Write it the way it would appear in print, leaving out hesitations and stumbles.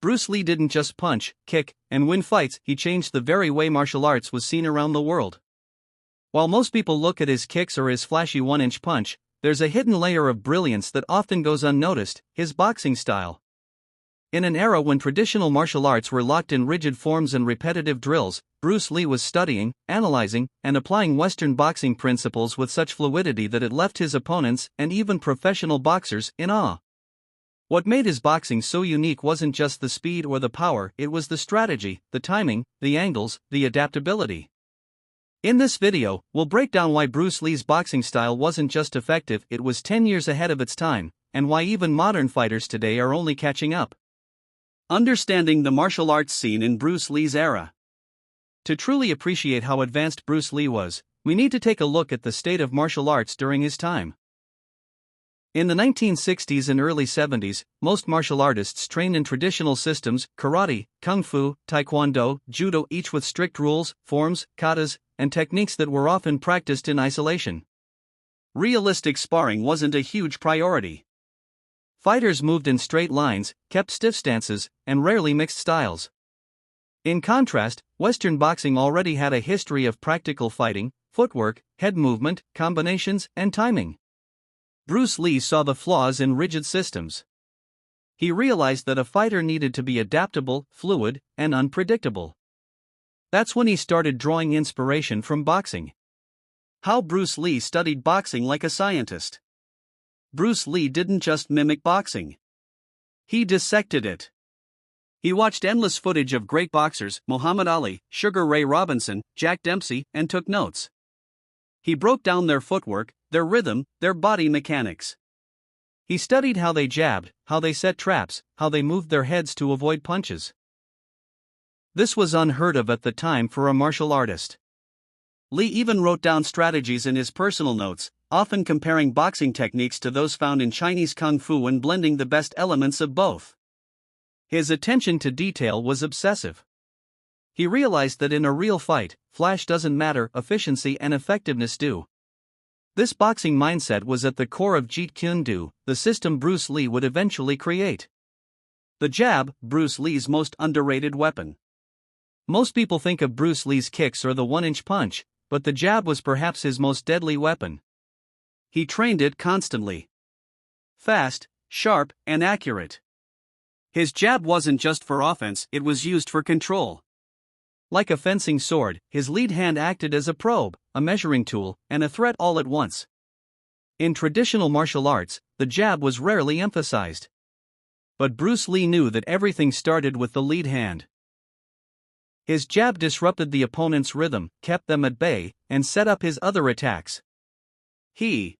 Bruce Lee didn't just punch, kick, and win fights, he changed the very way martial arts was seen around the world. While most people look at his kicks or his flashy one-inch punch, there's a hidden layer of brilliance that often goes unnoticed: his boxing style. In an era when traditional martial arts were locked in rigid forms and repetitive drills, Bruce Lee was studying, analyzing, and applying Western boxing principles with such fluidity that it left his opponents, and even professional boxers, in awe. What made his boxing so unique wasn't just the speed or the power, it was the strategy, the timing, the angles, the adaptability. In this video, we'll break down why Bruce Lee's boxing style wasn't just effective, it was 10 years ahead of its time, and why even modern fighters today are only catching up. Understanding the martial arts scene in Bruce Lee's era. To truly appreciate how advanced Bruce Lee was, we need to take a look at the state of martial arts during his time. In the 1960s and early 70s, most martial artists trained in traditional systems: karate, kung fu, taekwondo, judo, each with strict rules, forms, katas, and techniques that were often practiced in isolation. Realistic sparring wasn't a huge priority. Fighters moved in straight lines, kept stiff stances, and rarely mixed styles. In contrast, Western boxing already had a history of practical fighting, footwork, head movement, combinations, and timing. Bruce Lee saw the flaws in rigid systems. He realized that a fighter needed to be adaptable, fluid, and unpredictable. That's when he started drawing inspiration from boxing. How Bruce Lee studied boxing like a scientist. Bruce Lee didn't just mimic boxing. He dissected it. He watched endless footage of great boxers: Muhammad Ali, Sugar Ray Robinson, Jack Dempsey, and took notes. He broke down their footwork, their rhythm, their body mechanics. He studied how they jabbed, how they set traps, how they moved their heads to avoid punches. This was unheard of at the time for a martial artist. Lee even wrote down strategies in his personal notes, often comparing boxing techniques to those found in Chinese kung fu and blending the best elements of both. His attention to detail was obsessive. He realized that in a real fight, flash doesn't matter, efficiency and effectiveness do. This boxing mindset was at the core of Jeet Kune Do, the system Bruce Lee would eventually create. The jab, Bruce Lee's most underrated weapon. Most people think of Bruce Lee's kicks or the one-inch punch, but the jab was perhaps his most deadly weapon. He trained it constantly. Fast, sharp, and accurate. His jab wasn't just for offense, it was used for control. Like a fencing sword, his lead hand acted as a probe, a measuring tool, and a threat all at once. In traditional martial arts, the jab was rarely emphasized. But Bruce Lee knew that everything started with the lead hand. His jab disrupted the opponent's rhythm, kept them at bay, and set up his other attacks. He